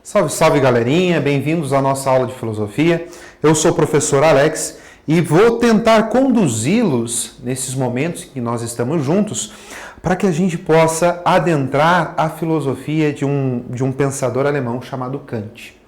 Salve, salve galerinha, bem-vindos à nossa aula de filosofia. Eu sou o professor Alex e vou tentar conduzi-los nesses momentos que nós estamos juntos para que a gente possa adentrar a filosofia de um pensador alemão chamado Kant.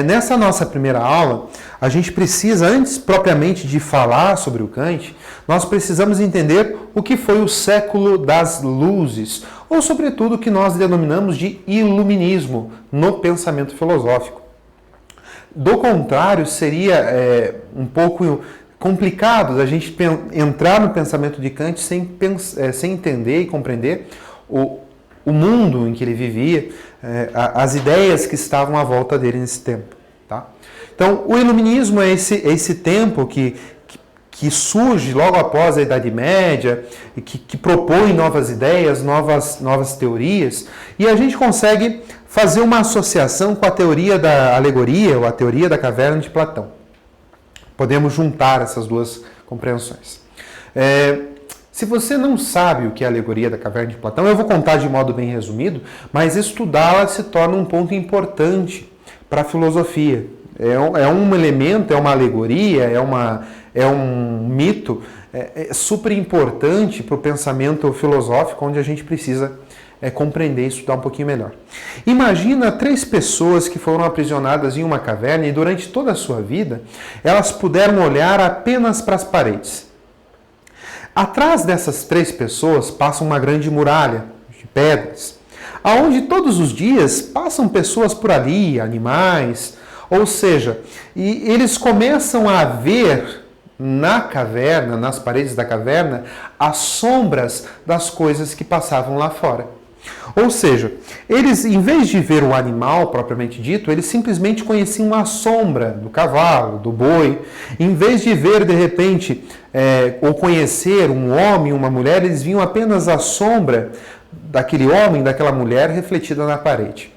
Nessa nossa primeira aula, a gente precisa, antes propriamente de falar sobre o Kant, nós precisamos entender o que foi o século das luzes, ou sobretudo o que nós denominamos de iluminismo no pensamento filosófico. Do contrário, seria um pouco complicado a gente entrar no pensamento de Kant sem entender e compreender o mundo em que ele vivia, as ideias que estavam à volta dele nesse tempo. Tá? Então, o iluminismo é esse tempo que surge logo após a Idade Média, e que propõe novas ideias, novas teorias, e a gente consegue fazer uma associação com a teoria da alegoria, ou a teoria da caverna de Platão. Podemos juntar essas duas compreensões. Se você não sabe o que é a alegoria da caverna de Platão, eu vou contar de modo bem resumido, mas estudá-la se torna um ponto importante para a filosofia. É um elemento, é uma alegoria, é um mito super importante para o pensamento filosófico, onde a gente precisa compreender e estudar um pouquinho melhor. Imagina 3 pessoas que foram aprisionadas em uma caverna e durante toda a sua vida elas puderam olhar apenas para as paredes. Atrás dessas 3 pessoas passa uma grande muralha de pedras, aonde todos os dias passam pessoas por ali, animais, ou seja, e eles começam a ver na caverna, nas paredes da caverna, as sombras das coisas que passavam lá fora. Ou seja, eles, em vez de ver o animal propriamente dito, eles simplesmente conheciam a sombra do cavalo, do boi. Em vez de ver, de repente, ou conhecer um homem, uma mulher, eles viam apenas a sombra daquele homem, daquela mulher refletida na parede.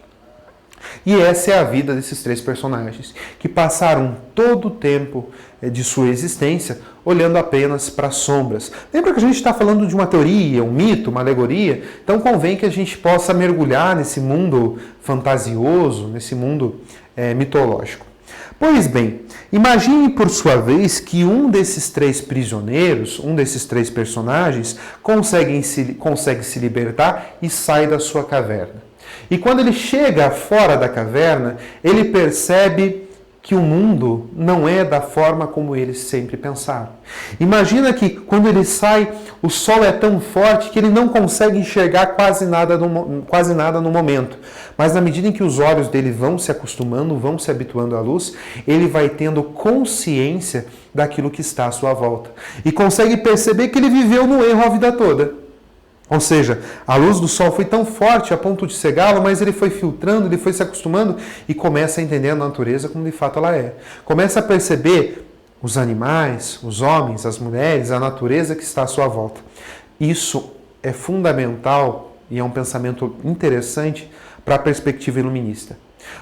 E essa é a vida desses 3 personagens, que passaram todo o tempo de sua existência olhando apenas para as sombras. Lembra que a gente está falando de uma teoria, um mito, uma alegoria? Então convém que a gente possa mergulhar nesse mundo fantasioso, nesse mundo mitológico. Pois bem, imagine por sua vez que um desses 3 prisioneiros, um desses 3 personagens, consegue se libertar e sai da sua caverna. E quando ele chega fora da caverna, ele percebe que o mundo não é da forma como eles sempre pensaram. Imagina que quando ele sai, o sol é tão forte que ele não consegue enxergar quase nada no momento. Mas na medida em que os olhos dele vão se acostumando, vão se habituando à luz, ele vai tendo consciência daquilo que está à sua volta. E consegue perceber que ele viveu no erro a vida toda. Ou seja, a luz do sol foi tão forte a ponto de cegá-lo, mas ele foi filtrando, ele foi se acostumando e começa a entender a natureza como de fato ela é. Começa a perceber os animais, os homens, as mulheres, a natureza que está à sua volta. Isso é fundamental e é um pensamento interessante para a perspectiva iluminista.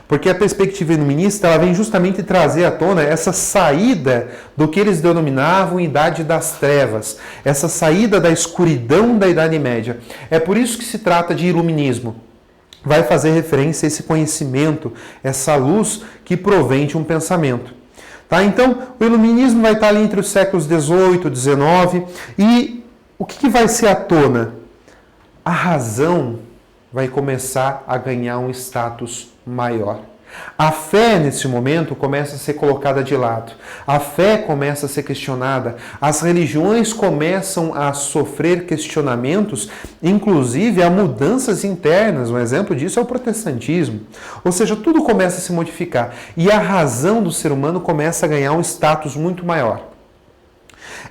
Porque a perspectiva iluminista ela vem justamente trazer à tona essa saída do que eles denominavam Idade das Trevas, essa saída da escuridão da Idade Média. É por isso que se trata de iluminismo. Vai fazer referência a esse conhecimento, essa luz que provém de um pensamento. Tá? Então, o iluminismo vai estar ali entre os séculos XVIII e XIX. E o que vai ser à tona? A razão vai começar a ganhar um status maior. A fé, nesse momento, começa a ser colocada de lado. A fé começa a ser questionada. As religiões começam a sofrer questionamentos, inclusive há mudanças internas. Um exemplo disso é o protestantismo. Ou seja, tudo começa a se modificar. E a razão do ser humano começa a ganhar um status muito maior.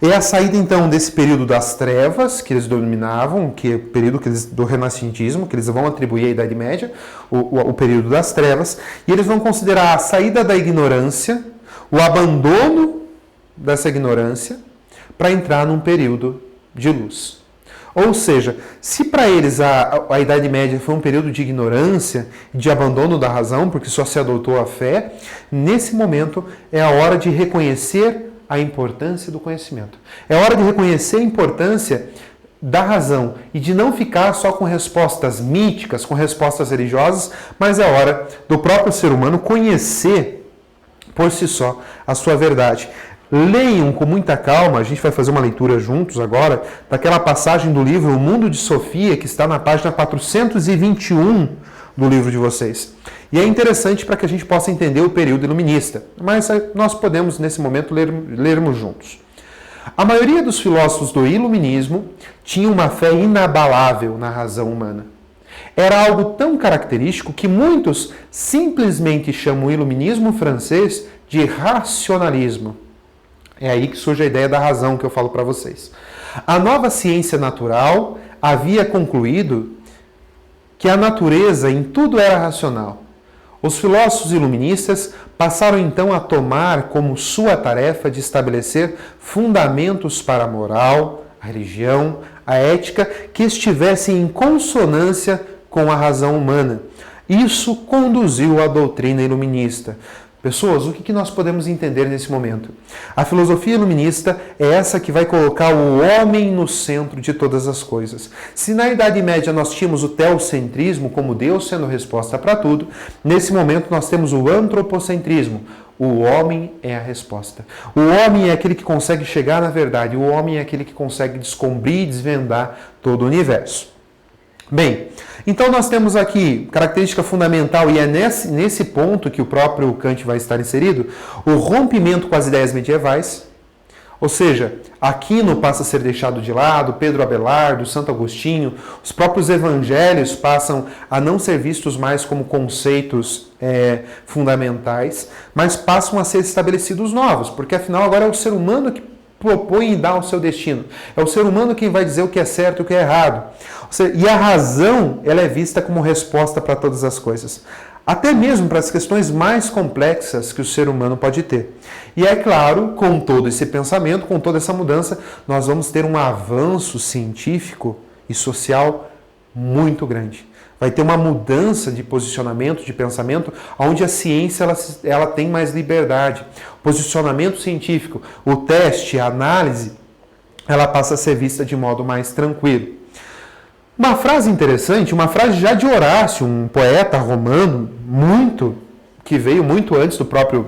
É a saída, então, desse período das trevas, que eles dominavam, que é o período do renascentismo, que eles vão atribuir à Idade Média, o período das trevas, e eles vão considerar a saída da ignorância, o abandono dessa ignorância, para entrar num período de luz. Ou seja, se para eles a Idade Média foi um período de ignorância, de abandono da razão, porque só se adotou a fé, nesse momento é a hora de reconhecer a importância do conhecimento. É hora de reconhecer a importância da razão e de não ficar só com respostas míticas, com respostas religiosas, mas é hora do próprio ser humano conhecer por si só a sua verdade. Leiam com muita calma, a gente vai fazer uma leitura juntos agora, daquela passagem do livro O Mundo de Sofia, que está na página 421 do livro de vocês. E é interessante para que a gente possa entender o período iluminista, mas nós podemos, nesse momento, lermos juntos. A maioria dos filósofos do iluminismo tinha uma fé inabalável na razão humana. Era algo tão característico que muitos simplesmente chamam o iluminismo francês de racionalismo. É aí que surge a ideia da razão que eu falo para vocês. A nova ciência natural havia concluído que a natureza em tudo era racional. Os filósofos iluministas passaram então a tomar como sua tarefa de estabelecer fundamentos para a moral, a religião, a ética que estivessem em consonância com a razão humana. Isso conduziu à doutrina iluminista. Pessoas, o que nós podemos entender nesse momento? A filosofia iluminista é essa que vai colocar o homem no centro de todas as coisas. Se na Idade Média nós tínhamos o teocentrismo como Deus sendo resposta para tudo, nesse momento nós temos o antropocentrismo. O homem é a resposta. O homem é aquele que consegue chegar na verdade. O homem é aquele que consegue descobrir e desvendar todo o universo. Bem, então nós temos aqui característica fundamental, e é nesse ponto que o próprio Kant vai estar inserido, o rompimento com as ideias medievais, ou seja, Aquino passa a ser deixado de lado, Pedro Abelardo, Santo Agostinho, os próprios evangelhos passam a não ser vistos mais como conceitos fundamentais, mas passam a ser estabelecidos novos, porque afinal agora é o ser humano que propõe e dá o seu destino. É o ser humano quem vai dizer o que é certo e o que é errado. E a razão, ela é vista como resposta para todas as coisas. Até mesmo para as questões mais complexas que o ser humano pode ter. E é claro, com todo esse pensamento, com toda essa mudança, nós vamos ter um avanço científico e social muito grande. Vai ter uma mudança de posicionamento, de pensamento, onde a ciência ela tem mais liberdade. O posicionamento científico, o teste, a análise, ela passa a ser vista de modo mais tranquilo. Uma frase interessante, uma frase já de Horácio, um poeta romano, que veio muito antes do próprio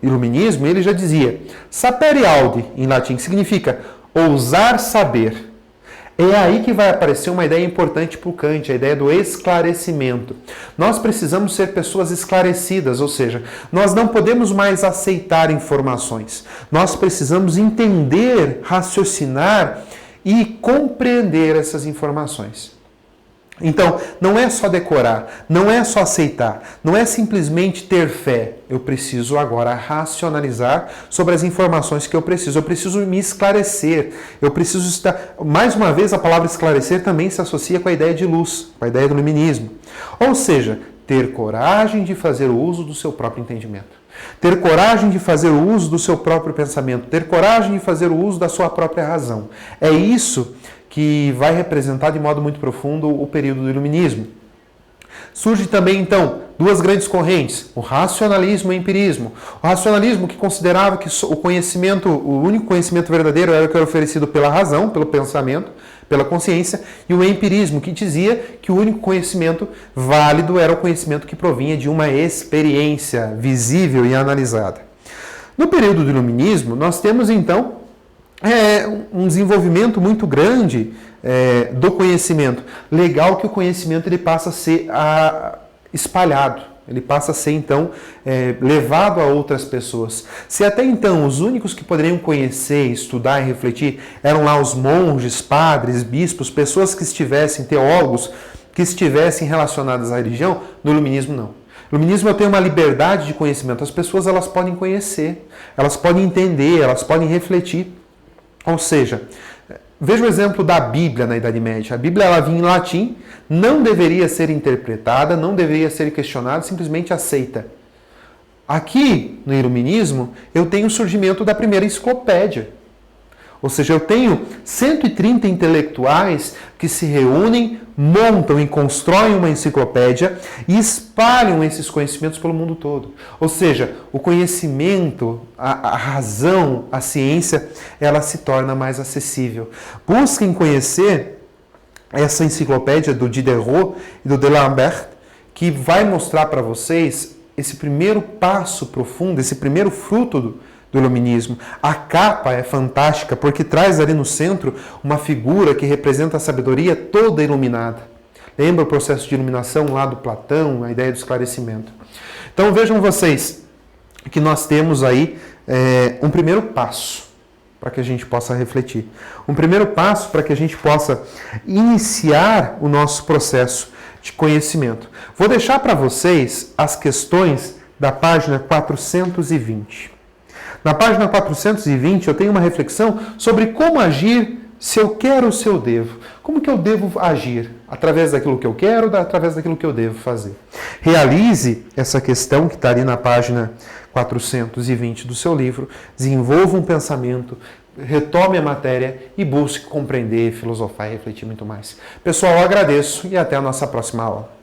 iluminismo, ele já dizia, sapere aude, em latim, que significa ousar saber. É aí que vai aparecer uma ideia importante para o Kant, a ideia do esclarecimento. Nós precisamos ser pessoas esclarecidas, ou seja, nós não podemos mais aceitar informações. Nós precisamos entender, raciocinar e compreender essas informações. Então, não é só decorar, não é só aceitar, não é simplesmente ter fé. Eu preciso agora racionalizar sobre as informações que eu preciso me esclarecer, eu preciso estar... Mais uma vez, a palavra esclarecer também se associa com a ideia de luz, com a ideia do iluminismo. Ou seja, ter coragem de fazer o uso do seu próprio entendimento. Ter coragem de fazer o uso do seu próprio pensamento, ter coragem de fazer o uso da sua própria razão. É isso que vai representar de modo muito profundo o período do iluminismo. Surge também, então, duas grandes correntes, o racionalismo e o empirismo. O racionalismo que considerava que o único conhecimento verdadeiro era o que era oferecido pela razão, pelo pensamento, pela consciência, e o empirismo que dizia que o único conhecimento válido era o conhecimento que provinha de uma experiência visível e analisada. No período do iluminismo, nós temos, então, um desenvolvimento muito grande do conhecimento. Legal que o conhecimento ele passa a ser espalhado, ele passa a ser então levado a outras pessoas. Se até então os únicos que poderiam conhecer, estudar e refletir eram lá os monges, padres, bispos, pessoas que estivessem, teólogos, que estivessem relacionadas à religião, no iluminismo não. No iluminismo eu tenho uma liberdade de conhecimento, as pessoas elas podem conhecer, elas podem entender, elas podem refletir. Ou seja, veja o exemplo da Bíblia na Idade Média. A Bíblia ela vinha em latim, não deveria ser interpretada, não deveria ser questionada, simplesmente aceita. Aqui, no iluminismo, eu tenho o surgimento da primeira enciclopédia. Ou seja, eu tenho 130 intelectuais que se reúnem, montam e constroem uma enciclopédia e espalham esses conhecimentos pelo mundo todo. Ou seja, o conhecimento, a razão, a ciência, ela se torna mais acessível. Busquem conhecer essa enciclopédia do Diderot e do D'Alembert, que vai mostrar para vocês esse primeiro passo profundo, esse primeiro fruto do iluminismo. A capa é fantástica porque traz ali no centro uma figura que representa a sabedoria toda iluminada. Lembra o processo de iluminação lá do Platão, a ideia do esclarecimento. Então vejam vocês que nós temos aí um primeiro passo para que a gente possa refletir. Um primeiro passo para que a gente possa iniciar o nosso processo de conhecimento. Vou deixar para vocês as questões da página 420. Na página 420 eu tenho uma reflexão sobre como agir se eu quero ou se eu devo. Como que eu devo agir? Através daquilo que eu quero ou através daquilo que eu devo fazer? Realize essa questão que está ali na página 420 do seu livro, desenvolva um pensamento, retome a matéria e busque compreender, filosofar e refletir muito mais. Pessoal, eu agradeço e até a nossa próxima aula.